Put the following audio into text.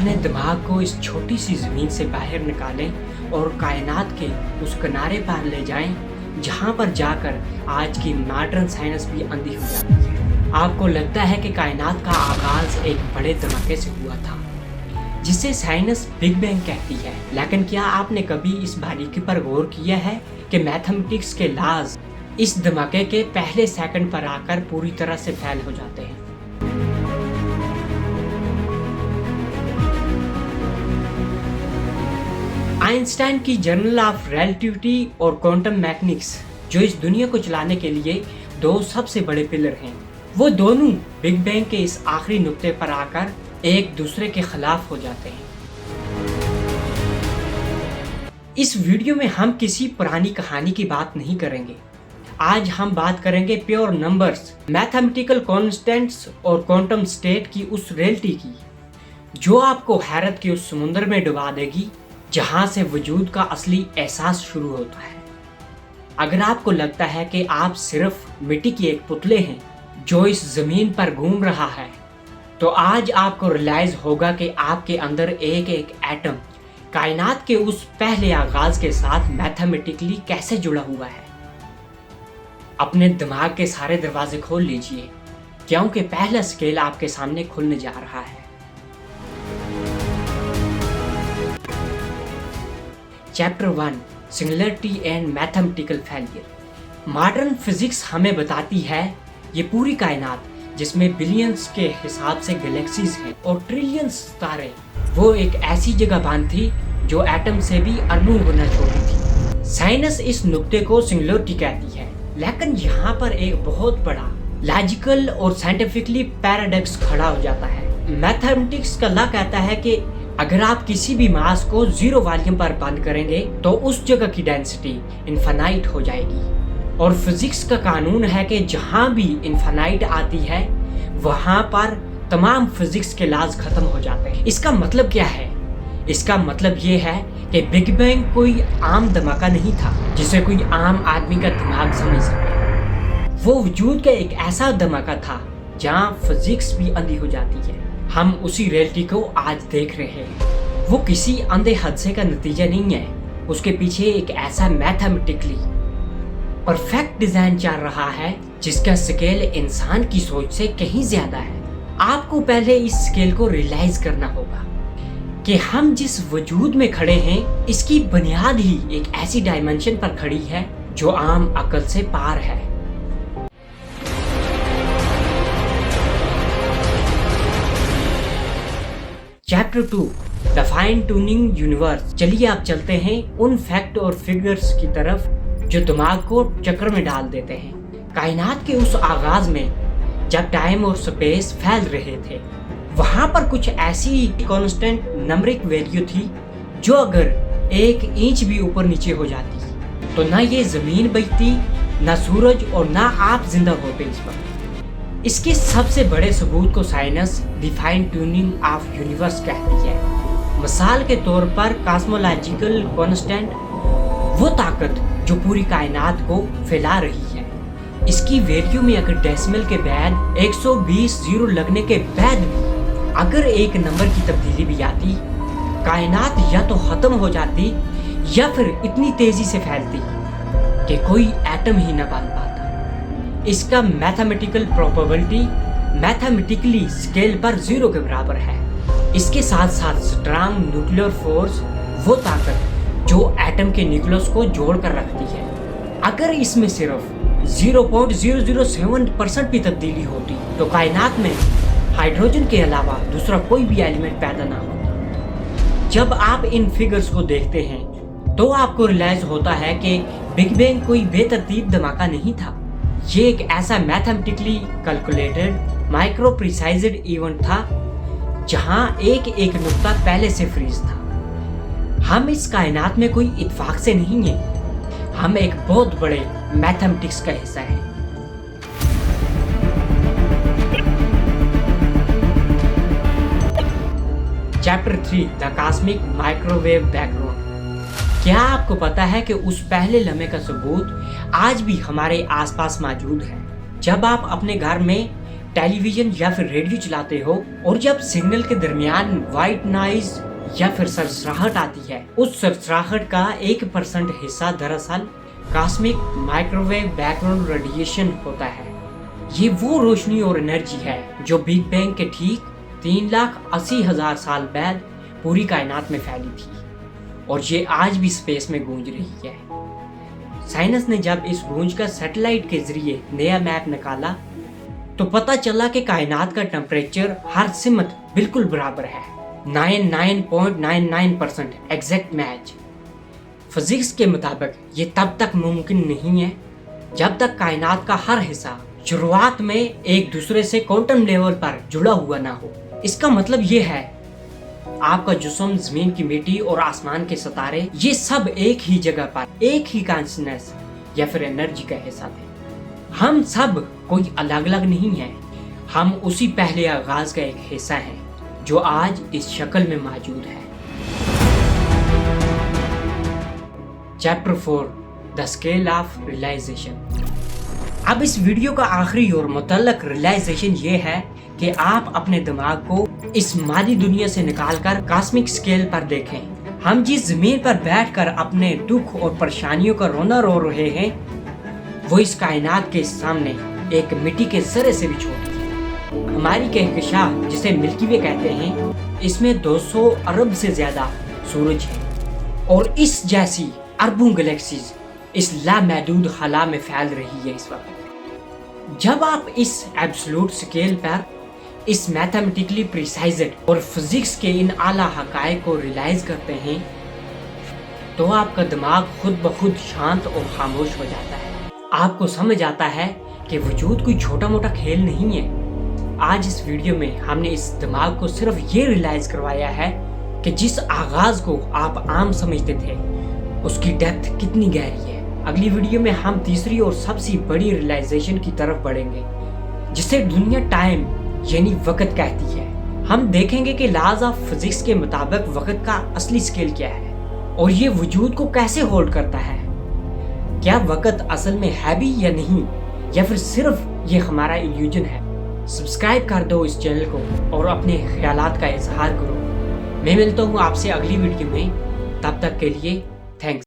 अपने दिमाग को इस छोटी सी ज़मीन से बाहर निकालें और कायनात के उस किनारे पर ले जाएं जहां पर जाकर आज की मॉडर्न साइंस भी अंधी हो जाती है। आपको लगता है कि कायनात का आगाज़ एक बड़े धमाके से हुआ था जिसे साइंस बिग बैंग कहती है, लेकिन क्या आपने कभी इस बारीकी पर गौर किया है कि मैथमेटिक्स के लाज इस धमाके के पहले सेकंड पर आकर पूरी तरह से फेल हो जाते हैं। आइंस्टाइन की जर्नल ऑफ रिलेटिविटी और क्वांटम मैकेनिक्स जो इस दुनिया को चलाने के लिए दो सबसे बड़े पिलर हैं, वो दोनों बिग बैंग के इस आखिरी नुक्ते पर आकर एक दूसरे के खिलाफ हो जाते हैं। इस वीडियो में हम किसी पुरानी कहानी की बात नहीं करेंगे। आज हम बात करेंगे प्योर नंबर्स, मैथमेटिकल कॉन्स्टेंट्स और क्वांटम स्टेट की उस रियलिटी की जो आपको हैरत के उस समुद्र में डुबा देगी जहां से वजूद का असली एहसास शुरू होता है। अगर आपको लगता है कि आप सिर्फ मिट्टी की एक पुतले हैं जो इस जमीन पर घूम रहा है, तो आज आपको रियलाइज होगा कि आपके अंदर एक एक एटम कायनात के उस पहले आगाज के साथ मैथमेटिकली कैसे जुड़ा हुआ है। अपने दिमाग के सारे दरवाजे खोल लीजिए क्योंकि पहला स्केल आपके सामने खुलने जा रहा है। Chapter 1 singularity and mathematical failure. Modern physics हमें बताती है ये पूरी कायनात जिसमें बिलियंस के हिसाब से गैलेक्सीज हैं और ट्रिलियंस तारे, वो एक ऐसी जगह बांध थी जो एटम से भी अरबों गुना छोटी थी। साइंस इस नुक्ते को सिंगुलरिटी कहती है, लेकिन यहाँ पर एक बहुत बड़ा लॉजिकल और साइंटिफिकली पैराडॉक्स खड़ा हो जाता है। मैथमेटिक्स का लॉ कहता है कि अगर आप किसी भी मास को जीरो वॉल्यूम पर बंद करेंगे तो उस जगह की डेंसिटी इनफाइनाइट हो जाएगी, और फिजिक्स का कानून है कि जहां भी इनफाइनाइट आती है वहां पर तमाम फिजिक्स के लॉज खत्म हो जाते हैं। इसका मतलब क्या है? इसका मतलब ये है कि बिग बैंग कोई आम धमाका नहीं था जिसे कोई आम आदमी का दिमाग समझ सके। वो वजूद का एक ऐसा धमाका था जहां फिजिक्स भी अंधी हो जाती है। हम उसी रियलिटी को आज देख रहे हैं। वो किसी अंधे हादसे का नतीजा नहीं है, उसके पीछे एक ऐसा मैथमेटिकली परफेक्ट डिजाइन चल रहा है जिसका स्केल इंसान की सोच से कहीं ज्यादा है। आपको पहले इस स्केल को रियलाइज करना होगा कि हम जिस वजूद में खड़े हैं इसकी बुनियाद ही एक ऐसी डायमेंशन पर खड़ी है जो आम अकल से पार है। Chapter 2 the fine tuning universe. चलिए आप चलते हैं उन फैक्ट और फिगर्स की तरफ जो दिमाग को चक्कर में डाल देते हैं। कायनात के उस आगाज में जब टाइम और स्पेस फैल रहे थे, वहां पर कुछ ऐसी कांस्टेंट नंबरिक वैल्यू थी जो अगर 1 इंच भी ऊपर नीचे हो जाती तो ना ये जमीन बचती, ना सूरज, और ना आप जिंदा होते इस पर। इसके सबसे बड़े सबूत को science the fine tuning of universe कहती है। मिसाल के तौर पर कॉस्मोलॉजिकल कांस्टेंट, वो ताकत जो पूरी कायनात को फैला रही है, इसकी वैल्यू में अगर डेसिमल के बाद 120 जीरो लगने के बाद भी अगर एक नंबर की तब्दीली भी आती, कायनात या तो खत्म हो जाती या फिर इतनी तेजी से फैलती कि कोई एटम ही न बन पाता। इसका मैथमेटिकल प्रोबेबिलिटी मैथमेटिकली स्केल पर 0 के बराबर है। इसके साथ साथ स्ट्रांग न्यूक्लियर फोर्स, वो ताकत जो एटम के न्यूक्लियस को जोड़ कर रखती है, अगर इसमें सिर्फ 0.007% भी तब्दीली होती तो कायनात में हाइड्रोजन के अलावा दूसरा कोई भी एलिमेंट पैदा ना होता। जब आप इन फिगर्स को देखते हैं तो आपको रियलाइज होता है कि बिग बैंग कोई बेतरतीब धमाका नहीं था। ये एक ऐसा mathematically calculated micro precised event था जहां एक एक नुक्ता पहले से फ्रीज था। हम इस कायनात में कोई इत्तेफाक से नहीं है, हम एक बहुत बड़े मैथमेटिक्स का हिस्सा हैं। Chapter 3 the cosmic microwave background. क्या आपको पता है कि उस पहले लम्हे का सबूत आज भी हमारे आसपास मौजूद है? जब आप अपने घर में ٹیلی ویژن یا پھر ریڈیو چلاتے ہو اور جب سگنل کے درمیان وائٹ نائز یا پھر سرسراہٹ آتی ہے، اس سرسراہٹ کا 1% حصہ دراصل cosmic microwave back ground radiation ہوتا ہے۔ یہ وہ روشنی اور انرجی ہے جو بگ بینگ کے ٹھیک 3,80,000 سال بعد پوری کائنات میں پھیلی تھی، اور یہ آج بھی اسپیس میں گونج رہی ہے۔ سائنس نے جب اس گونج کا سیٹلائٹ کے ذریعے نیا میپ نکالا تو پتہ چلا کہ کائنات کا ٹمپریچر ہر سمت بالکل برابر ہے، 99.99% ایگزیکٹ میچ۔ فزکس کے مطابق یہ تب تک ممکن نہیں ہے جب تک کائنات کا ہر حصہ شروعات میں ایک دوسرے سے کوانٹم لیول پر جڑا ہوا نہ ہو۔ اس کا مطلب یہ ہے آپ کا جسم، زمین کی مٹی اور آسمان کے ستارے، یہ سب ایک ہی جگہ پر ایک ہی کانشنس یا پھر انرجی کا حصہ تھے۔ ہم سب کوئی الگ الگ نہیں ہیں، ہم اسی پہلے آغاز کا ایک حصہ ہیں جو آج اس شکل میں موجود ہے۔ Chapter 4 The Scale of Realization۔ اب اس ویڈیو کا آخری اور متعلق ریلائزیشن یہ ہے کہ آپ اپنے دماغ کو اس مادی دنیا سے نکال کر کاسمک سکیل پر دیکھیں۔ ہم جس زمین پر بیٹھ کر اپنے دکھ اور پریشانیوں کا رونا رو رہے ہیں، وہ اس کائنات کے سامنے ایک مٹی کے ذرے سے بھی چھوٹی ہے۔ ہماری کہکشاں جسے ملکی وے کہتے ہیں، اس میں 200 ارب سے زیادہ سورج ہیں، اور اس جیسی اربوں گلیکسیز اس لامحدود خلا میں پھیل رہی ہے اس وقت۔ جب آپ اس ایبسولوٹ سکیل پر اس میتھمیٹیکلی پریسائزڈ اور فزکس کے ان اعلیٰ حقائق کو ریلائز کرتے ہیں تو آپ کا دماغ خود بخود شانت اور خاموش ہو جاتا ہے۔ آپ کو سمجھ آتا ہے کہ وجود کوئی چھوٹا موٹا کھیل نہیں ہے۔ آج اس ویڈیو میں ہم نے اس دماغ کو صرف یہ ریلائز کروایا ہے کہ جس آغاز کو آپ عام سمجھتے تھے، اس کی ڈیپتھ کتنی گہری ہے۔ اگلی ویڈیو میں ہم تیسری اور سب سے بڑی ریلائزیشن کی طرف بڑھیں گے، جسے دنیا ٹائم یعنی وقت کہتی ہے۔ ہم دیکھیں گے کہ لاز آف فزکس کے مطابق وقت کا اصلی سکیل کیا ہے اور یہ وجود کو کیسے ہولڈ کرتا ہے۔ کیا وقت اصل میں ہے بھی یا نہیں، یا پھر صرف یہ ہمارا ایلیوژن ہے؟ سبسکرائب کر دو اس چینل کو اور اپنے خیالات کا اظہار کرو۔ میں ملتا ہوں آپ سے اگلی ویڈیو میں، تب تک کے لیے تھینکس۔